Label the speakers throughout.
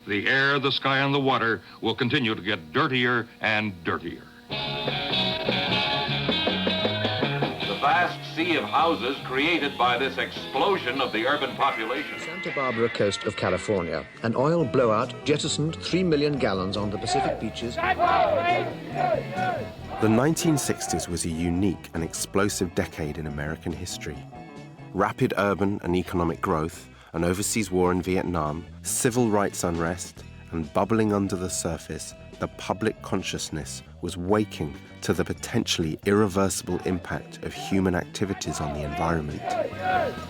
Speaker 1: The air, the sky, and the water will continue to get dirtier and dirtier.
Speaker 2: The vast sea of houses created by this explosion of the urban population.
Speaker 3: Santa Barbara coast of California, an oil blowout jettisoned 3 million gallons on the Pacific beaches.
Speaker 4: The
Speaker 5: 1960s was a unique and explosive decade in American history. Rapid urban and economic growth, an overseas war in Vietnam, civil rights unrest, and bubbling under the surface, the public consciousness was waking to the potentially irreversible impact of human activities on the environment.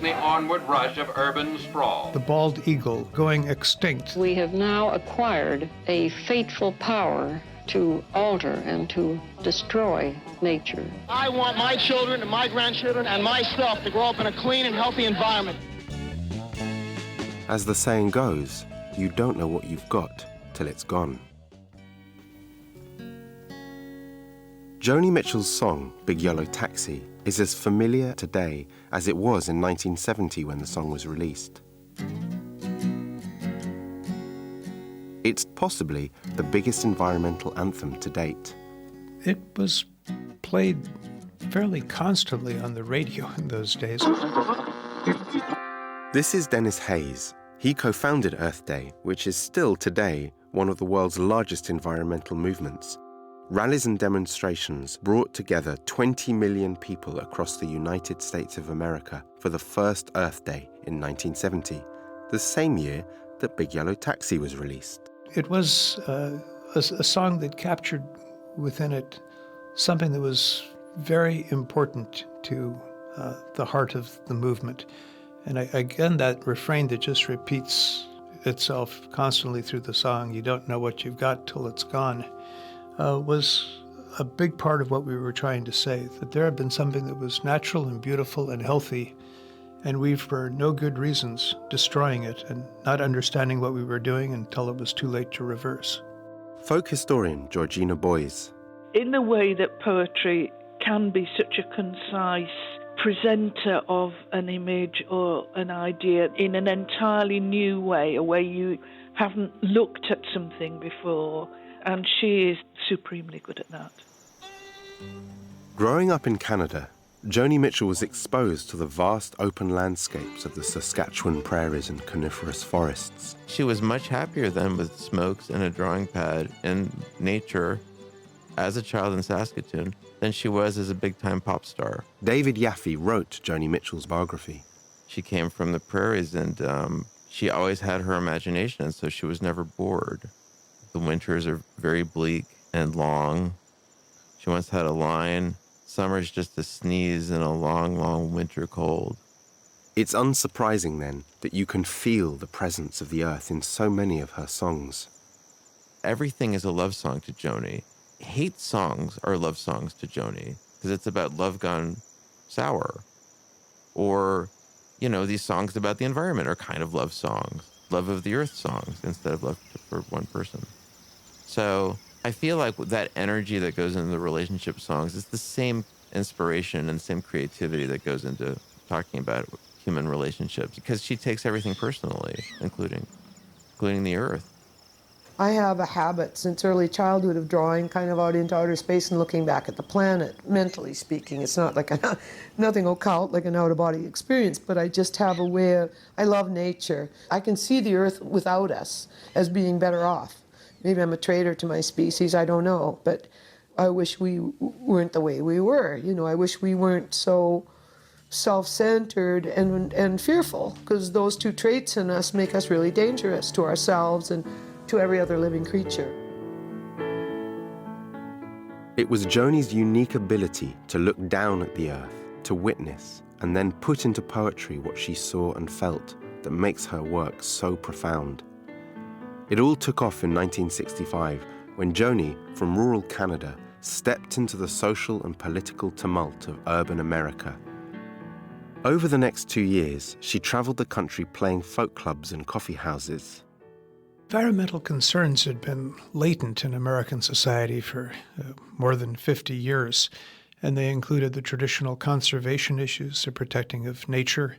Speaker 2: The onward rush of urban sprawl.
Speaker 6: The bald eagle going extinct.
Speaker 7: We have now acquired a fateful power to alter and to destroy nature.
Speaker 4: I want my children and my grandchildren and myself to grow up in a clean and healthy environment.
Speaker 5: As the saying goes, you don't know what you've got till it's gone. Joni Mitchell's song, Big Yellow Taxi, is as familiar today as it was in 1970 when the song was released. It's possibly the biggest environmental anthem to date.
Speaker 6: It was played fairly constantly on the radio in those days.
Speaker 5: This is Dennis Hayes. He co-founded Earth Day, which is still today one of the world's largest environmental movements. Rallies and demonstrations brought together 20 million people across the United States of America for the first Earth Day in 1970, the same year that Big Yellow Taxi was released.
Speaker 6: It was a song that captured within it something that was very important to the heart of the movement. And again, that refrain that just repeats itself constantly through the song, you don't know what you've got till it's gone, was a big part of what we were trying to say, that there had been something that was natural and beautiful and healthy, and we, for no good reasons, destroying it and not understanding what we were doing until it was too late to reverse.
Speaker 5: Folk historian Georgina Boys.
Speaker 8: In the way that poetry can be such a concise presenter of an image or an idea in an entirely new way, a way you haven't looked at something before, and she is supremely good at that.
Speaker 5: Growing up in Canada, Joni Mitchell was exposed to the vast open landscapes of the Saskatchewan prairies and coniferous forests.
Speaker 9: She was much happier then with smokes and a drawing pad in nature as a child in Saskatoon than she was as a big-time pop star.
Speaker 5: David Yaffe wrote Joni Mitchell's biography.
Speaker 9: She came from the prairies, and she always had her imagination, and so she was never bored. The winters are very bleak and long. She once had a line, "Summer's just a sneeze in a long, long winter cold."
Speaker 5: It's unsurprising, then, that you can feel the presence of the earth in so many of her songs.
Speaker 9: Everything is a love song to Joni. Hate songs are love songs to Joni because it's about love gone sour. Or, you know, these songs about the environment are kind of love songs, love of the earth songs instead of love for one person. So I feel like that energy that goes into the relationship songs is the same inspiration and same creativity that goes into talking about human relationships, because she takes everything personally, including the earth.
Speaker 10: I have a habit since early childhood of drawing kind of out into outer space and looking back at the planet, mentally speaking. It's not like nothing occult, like an out-of-body experience, but I just have a way of, I love nature. I can see the earth without us as being better off. Maybe I'm a traitor to my species, I don't know, but I wish we weren't the way we were. You know, I wish we weren't so self-centered and fearful, because those two traits in us make us really dangerous to ourselves and to every other living creature.
Speaker 5: It was Joni's unique ability to look down at the earth, to witness, and then put into poetry what she saw and felt that makes her work so profound. It all took off in 1965 when Joni, from rural Canada, stepped into the social and political tumult of urban America. Over the next 2 years, she traveled the country playing folk clubs and coffee houses.
Speaker 6: Environmental concerns had been latent in American society for more than 50 years, and they included the traditional conservation issues, the protecting of nature,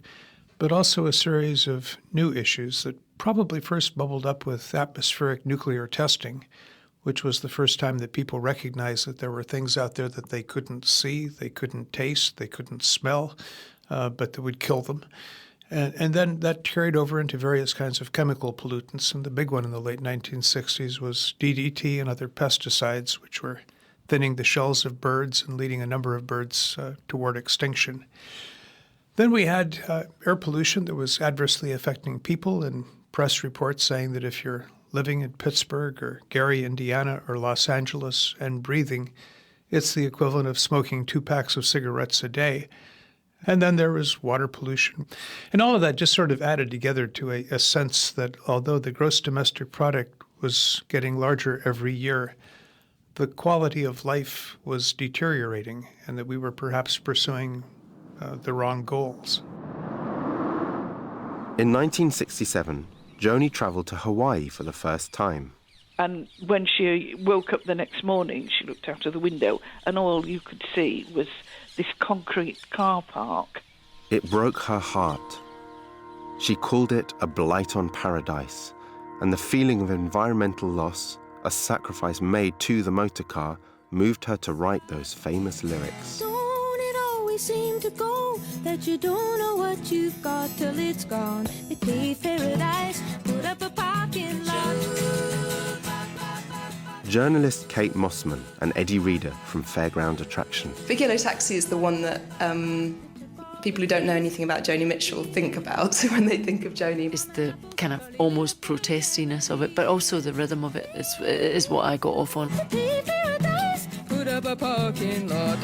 Speaker 6: but also a series of new issues that probably first bubbled up with atmospheric nuclear testing, which was the first time that people recognized that there were things out there that they couldn't see, they couldn't taste, they couldn't smell, but that would kill them. And then that carried over into various kinds of chemical pollutants, and the big one in the late 1960s was DDT and other pesticides, which were thinning the shells of birds and leading a number of birds toward extinction. Then we had air pollution that was adversely affecting people, and press reports saying that if you're living in Pittsburgh or Gary, Indiana, or Los Angeles and breathing, it's the equivalent of smoking 2 packs of cigarettes a day. And then there was water pollution. And all of that just sort of added together to a sense that although the gross domestic product was getting larger every year, the quality of life was deteriorating and that we were perhaps pursuing the wrong goals.
Speaker 5: In 1967, Joni travelled to Hawaii for the first time.
Speaker 8: And when she woke up the next morning, she looked out of the window and all you could see was this concrete car park.
Speaker 5: It broke her heart. She called it a blight on paradise, and the feeling of environmental loss, a sacrifice made to the motor car, moved her to write those famous lyrics.
Speaker 11: Don't it always seem to go that you don't know what you've got till it's gone? They paved paradise, put up a parking lot.
Speaker 5: Journalist Kate Mossman and Eddie Reader from Fairground Attraction.
Speaker 12: Big Yellow Taxi is the one that people who don't know anything about Joni Mitchell think about when they think of Joni.
Speaker 13: It's the kind of almost protestiness of it, but also the rhythm of it is what I got off on.
Speaker 11: Paradise, put up a parking lot.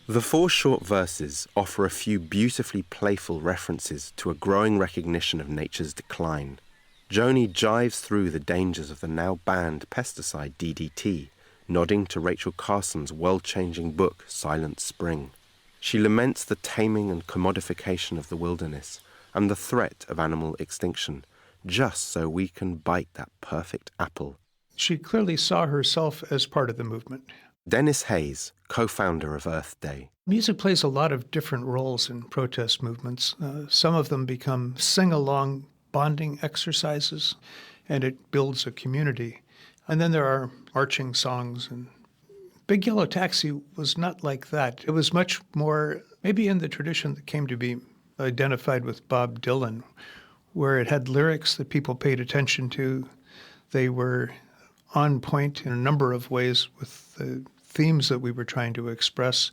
Speaker 5: The 4 short verses offer a few beautifully playful references to a growing recognition of nature's decline. Joni jives through the dangers of the now banned pesticide DDT, nodding to Rachel Carson's world-changing book, Silent Spring. She laments the taming and commodification of the wilderness and the threat of animal extinction, just so we can bite that perfect apple.
Speaker 6: She clearly saw herself as part of the movement.
Speaker 5: Dennis Hayes, co-founder of Earth Day.
Speaker 6: Music plays a lot of different roles in protest movements. Some of them become sing-along bonding exercises, and it builds a community. And then there are marching songs, and Big Yellow Taxi was not like that. It was much more, maybe in the tradition that came to be identified with Bob Dylan, where it had lyrics that people paid attention to. They were on point in a number of ways with the themes that we were trying to express.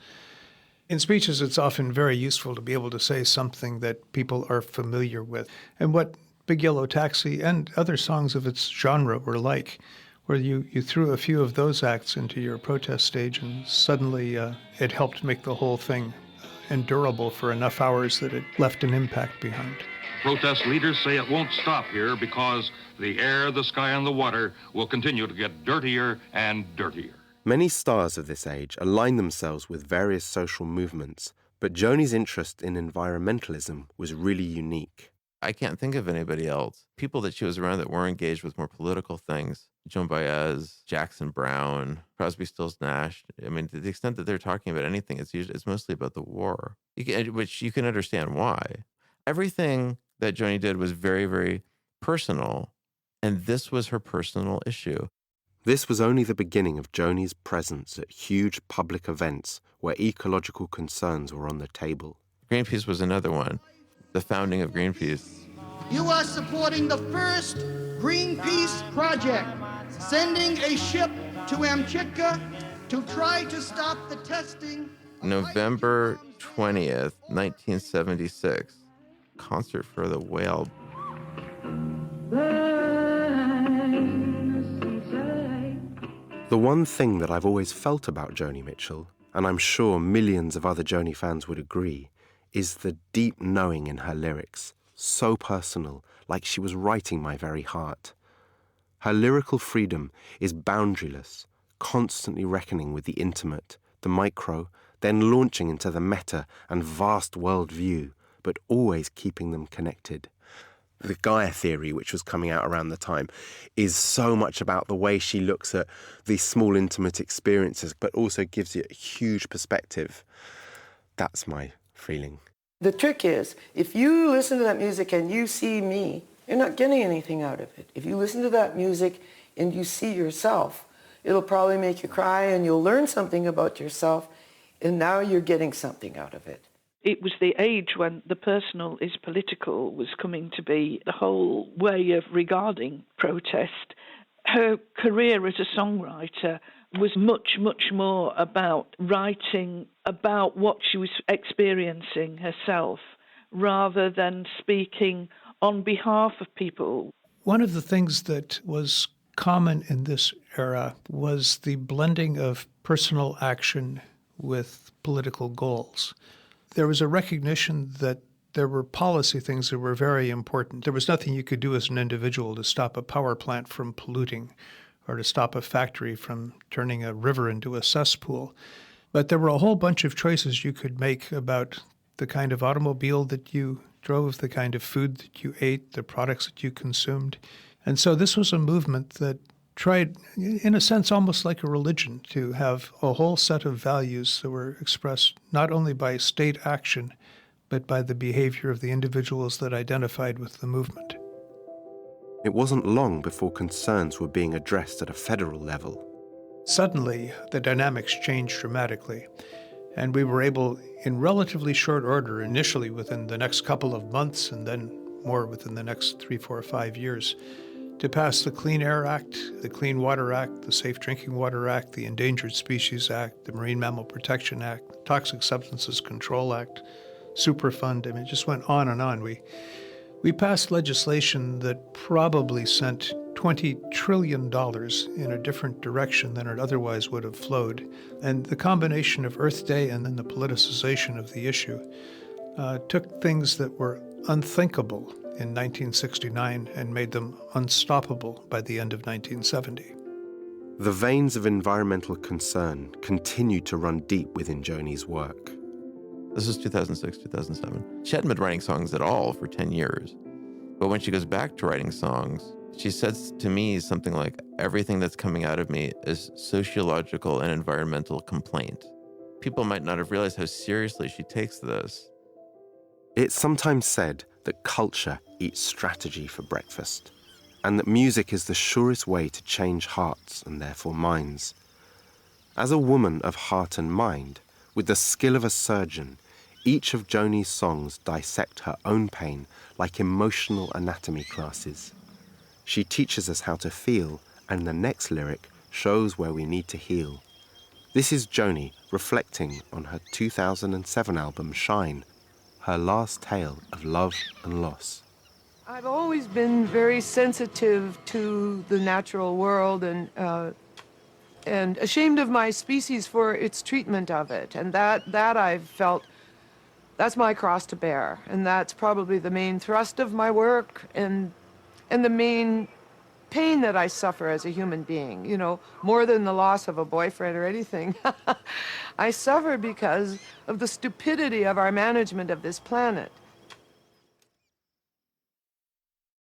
Speaker 6: In speeches, it's often very useful to be able to say something that people are familiar with. And what Big Yellow Taxi and other songs of its genre were like, where you threw a few of those acts into your protest stage and suddenly it helped make the whole thing endurable for enough hours that it left an impact behind.
Speaker 1: Protest leaders say it won't stop here because the air, the sky, and the water will continue to get dirtier and dirtier.
Speaker 5: Many stars of this age align themselves with various social movements, but Joni's interest in environmentalism was really unique.
Speaker 9: I can't think of anybody else. People that she was around that were engaged with more political things. Joan Baez, Jackson Brown, Crosby, Stills, Nash. I mean, to the extent that they're talking about anything, it's mostly about the war, which you can understand why. Everything that Joni did was very, very personal, and this was her personal issue.
Speaker 5: This was only the beginning of Joni's presence at huge public events where ecological concerns were on the table.
Speaker 9: Greenpeace was another one. The founding of Greenpeace.
Speaker 4: You are supporting the first Greenpeace project, sending a ship to Amchitka to try to stop the testing.
Speaker 9: November 20th, 1976. Concert for the Whale.
Speaker 5: The one thing that I've always felt about Joni Mitchell, and I'm sure millions of other Joni fans would agree, is the deep knowing in her lyrics, so personal, like she was writing my very heart. Her lyrical freedom is boundaryless, constantly reckoning with the intimate, the micro, then launching into the meta and vast world view, but always keeping them connected. The Gaia theory, which was coming out around the time, is so much about the way she looks at these small, intimate experiences, but also gives you a huge perspective. That's my feeling.
Speaker 10: The trick is, if you listen to that music and you see me, you're not getting anything out of it. If you listen to that music and you see yourself, it'll probably make you cry and you'll learn something about yourself, and now you're getting something out of it.
Speaker 8: It was the age when the personal is political was coming to be the whole way of regarding protest. Her career as a songwriter was much, much more about writing about what she was experiencing herself rather than speaking on behalf of people.
Speaker 6: One of the things that was common in this era was the blending of personal action with political goals. There was a recognition that there were policy things that were very important. There was nothing you could do as an individual to stop a power plant from polluting or to stop a factory from turning a river into a cesspool. But there were a whole bunch of choices you could make about the kind of automobile that you drove, the kind of food that you ate, the products that you consumed. And so this was a movement that tried, in a sense, almost like a religion, to have a whole set of values that were expressed not only by state action, but by the behavior of the individuals that identified with the movement.
Speaker 5: It wasn't long before concerns were being addressed at a federal level.
Speaker 6: Suddenly, the dynamics changed dramatically, and we were able, in relatively short order, initially within the next couple of months and then more within the next 3, 4, 5 years, to pass the Clean Air Act, the Clean Water Act, the Safe Drinking Water Act, the Endangered Species Act, the Marine Mammal Protection Act, the Toxic Substances Control Act, Superfund. I mean, it just went on and on. We passed legislation that probably sent $20 trillion in a different direction than it otherwise would have flowed. And the combination of Earth Day and then the politicization of the issue took things that were unthinkable in 1969 and made them unstoppable by the end of 1970.
Speaker 5: The veins of environmental concern continued to run deep within Joni's work.
Speaker 9: This is 2006, 2007. She hadn't been writing songs at all for 10 years. But when she goes back to writing songs, she says to me something like, everything that's coming out of me is sociological and environmental complaint. People might not have realized how seriously she takes this.
Speaker 5: It's sometimes said that culture eats strategy for breakfast, and that music is the surest way to change hearts and therefore minds. As a woman of heart and mind, with the skill of a surgeon, each of Joni's songs dissect her own pain like emotional anatomy classes. She teaches us how to feel, and the next lyric shows where we need to heal. This is Joni reflecting on her 2007 album Shine, her last tale of love and loss.
Speaker 10: I've always been very sensitive to the natural world and ashamed of my species for its treatment of it. And that I've felt, that's my cross to bear. And that's probably the main thrust of my work and the main pain that I suffer as a human being, you know, more than the loss of a boyfriend or anything. I suffer because of the stupidity of our management of this planet.